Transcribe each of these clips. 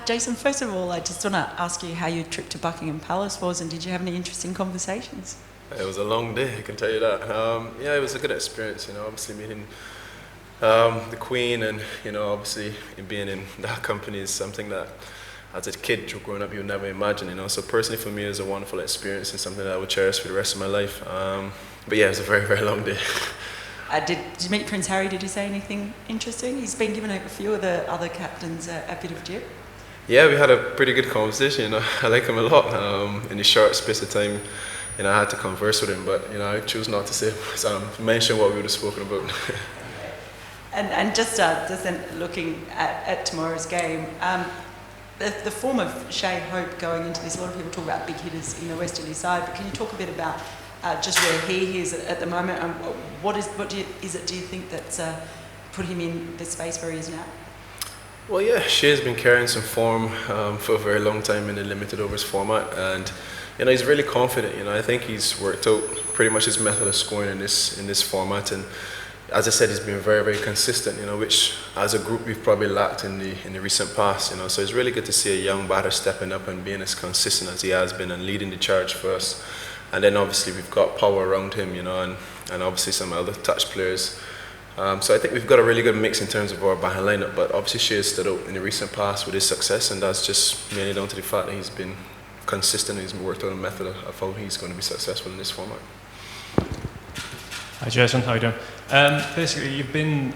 Jason, first of all, I just want to ask you how your trip to Buckingham Palace was, and did you have any interesting conversations? It was a long day, I can tell you that. Yeah, it was a good experience, obviously meeting the Queen, and, obviously being in that company is something that as a kid growing up you would never imagine, So personally for me it was a wonderful experience and something that I would cherish for the rest of my life. But yeah, it was a very, very long day. Did you meet Prince Harry? Did you say anything interesting? He's been giving a few of the other captains a bit of jip. Yeah, we had a pretty good conversation, I like him a lot. In the short space of time, I had to converse with him, but I chose not to say, mention what we would have spoken about. And just then looking at tomorrow's game, the form of Shea Hope going into this, a lot of people talk about big hitters in the westerly side, but can you talk a bit about just where he is at the moment, and do you think that's put him in the space where he is now? Well, yeah, Shea's been carrying some form for a very long time in the limited overs format, and he's really confident. I think he's worked out pretty much his method of scoring in this format, and as I said, he's been very, very consistent. Which as a group we've probably lacked in the recent past. So it's really good to see a young batter stepping up and being as consistent as he has been and leading the charge for us. And then obviously we've got power around him, and obviously some other touch players. So I think we've got a really good mix in terms of our batting lineup. But obviously Shea stood out in the recent past with his success, and that's just mainly down to the fact that he's been consistent. He's worked out a method of how he's going to be successful in this format. Hi Jason, how are you doing? Basically, you've been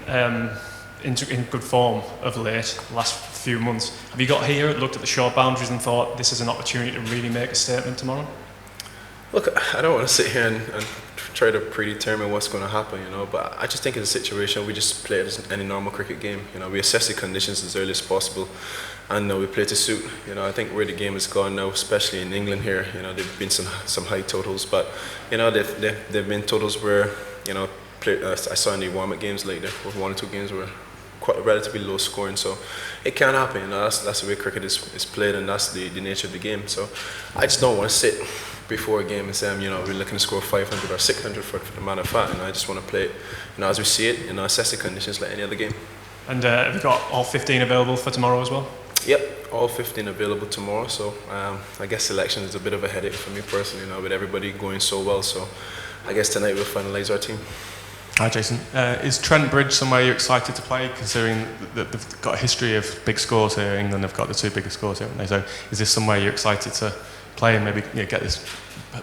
in good form of late, the last few months. Have you got here, looked at the short boundaries and thought this is an opportunity to really make a statement tomorrow? Look, I don't want to sit here and try to predetermine what's going to happen, but I just think it's a situation we just play it as any normal cricket game. We assess the conditions as early as possible, and we play to suit. I think where the game has gone now, especially in England here, there've been some high totals, but they've been totals where I saw in the warm-up games like one or two games were quite relatively low scoring, so it can happen. That's the way cricket is played, and that's the nature of the game. So I just don't want to sit before a game and say, we're looking to score 500 or 600 for the matter of fact, and I just want to play it, as we see it, assess the conditions like any other game. And have you got all 15 available for tomorrow as well? Yep, all 15 available tomorrow, so I guess selection is a bit of a headache for me personally, with everybody going so well, so I guess tonight we'll finalise our team. Hi Jason, is Trent Bridge somewhere you're excited to play, considering that they've got a history of big scores here? England have got the two biggest scores here, haven't they? So is this somewhere you're excited to play and maybe get this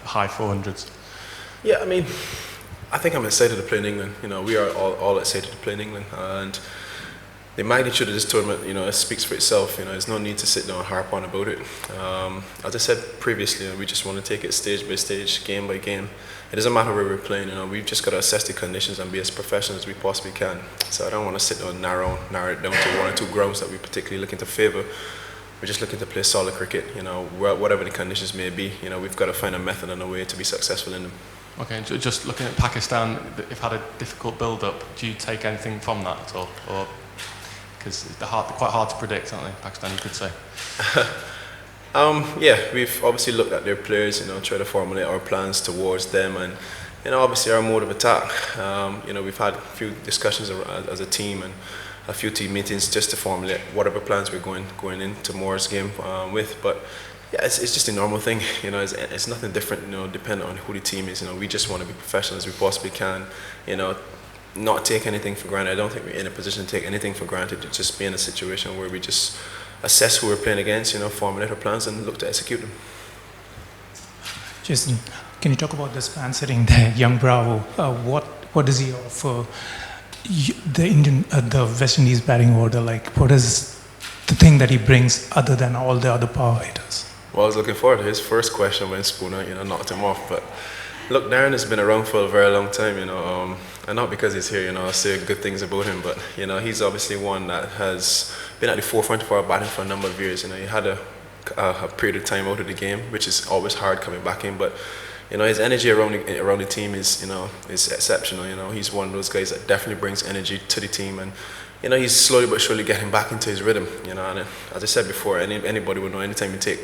high 400s? Yeah, I think I'm excited to play in England. We are all excited to play in England, and the magnitude of this tournament, it speaks for itself. There's no need to sit down and harp on about it. As I said previously, we just want to take it stage by stage, game by game. It doesn't matter where we're playing. We've just got to assess the conditions and be as professional as we possibly can. So I don't want to sit down and narrow it down to one or two grounds that we're particularly looking to favour. We're just looking to play solid cricket. Whatever the conditions may be, we've got to find a method and a way to be successful in them. Okay, just looking at Pakistan, they've had a difficult build-up. Do you take anything from that at all, or because they're quite hard to predict, aren't they? Pakistan, you could say. Yeah, we've obviously looked at their players, try to formulate our plans towards them, and obviously our mode of attack. We've had a few discussions as a team and a few team meetings just to formulate whatever plans we're going into tomorrow's game with. But yeah, it's just a normal thing. It's nothing different. Depending on who the team is. We just want to be professional as we possibly can. Not take anything for granted. I don't think we're in a position to take anything for granted. To just be in a situation where we just assess who we're playing against, formulate our plans and look to execute them. Jason, can you talk about this man sitting there, young Bravo? What does he offer the West Indies batting order? What is the thing that he brings other than all the other power hitters? Well, I was looking forward to his first question when Spooner, knocked him off. But look, Darren has been around for a very long time, and not because he's here, I say good things about him, but he's obviously one that has been at the forefront of our batting for a number of years. He had a period of time out of the game, which is always hard coming back in, but his energy around the team is exceptional. He's one of those guys that definitely brings energy to the team, and he's slowly but surely getting back into his rhythm. And as I said before, anybody would know anytime you take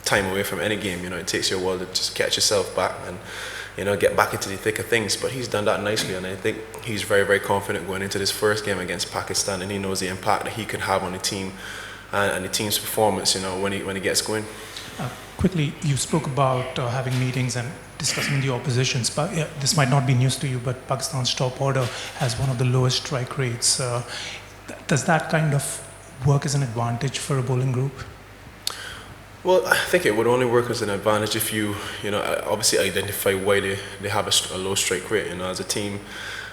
time away from any game, it takes you a while to just catch yourself back and get back into the thick of things. But he's done that nicely, and I think he's very, very confident going into this first game against Pakistan, and he knows the impact that he could have on the team and the team's performance, when it gets going. Quickly, you spoke about having meetings and discussing the oppositions, but this might not be news to you, but Pakistan's top order has one of the lowest strike rates. Does that kind of work as an advantage for a bowling group? Well, I think it would only work as an advantage if you obviously identify why they have a low strike rate. As a team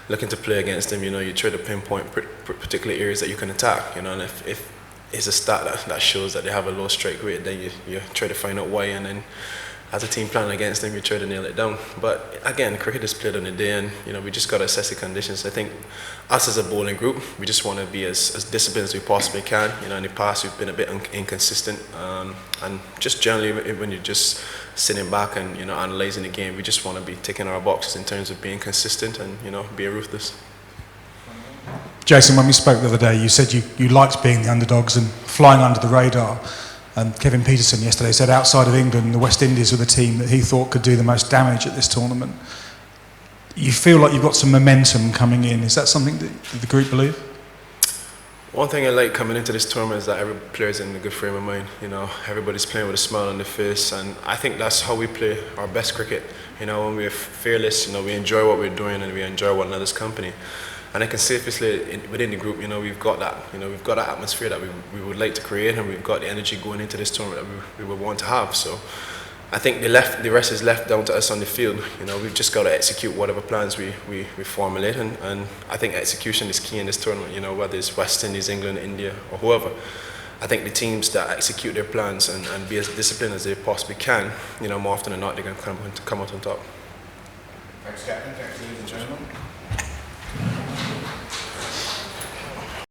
looking to play against them, you try to pinpoint particular areas that you can attack. And if it's a stat that shows that they have a low strike rate, then you try to find out why, and then as a team planning against them, you try to nail it down. But again, cricket is played on the day, and we just got to assess the conditions. I think us as a bowling group, we just want to be as disciplined as we possibly can. In the past, we've been a bit inconsistent, and just generally when you're just sitting back and analysing the game, we just want to be ticking our boxes in terms of being consistent and being ruthless. Jason, when we spoke the other day, you said you liked being the underdogs and flying under the radar. And Kevin Peterson yesterday said outside of England, the West Indies were the team that he thought could do the most damage at this tournament. You feel like you've got some momentum coming in. Is that something that the group believe? One thing I like coming into this tournament is that every player's in a good frame of mind. Everybody's playing with a smile on their face, and I think that's how we play our best cricket. When we're fearless, we enjoy what we're doing and we enjoy one another's company. And I can safely say within the group, we've got that, we've got that atmosphere that we would like to create, and we've got the energy going into this tournament that we would want to have. So I think the rest is left down to us on the field. We've just got to execute whatever plans we formulate, and I think execution is key in this tournament. Whether it's West Indies, England, India, or whoever. I think the teams that execute their plans and be as disciplined as they possibly can, more often than not, they're going to come out on top. Thanks, Captain. Thanks, ladies and gentlemen.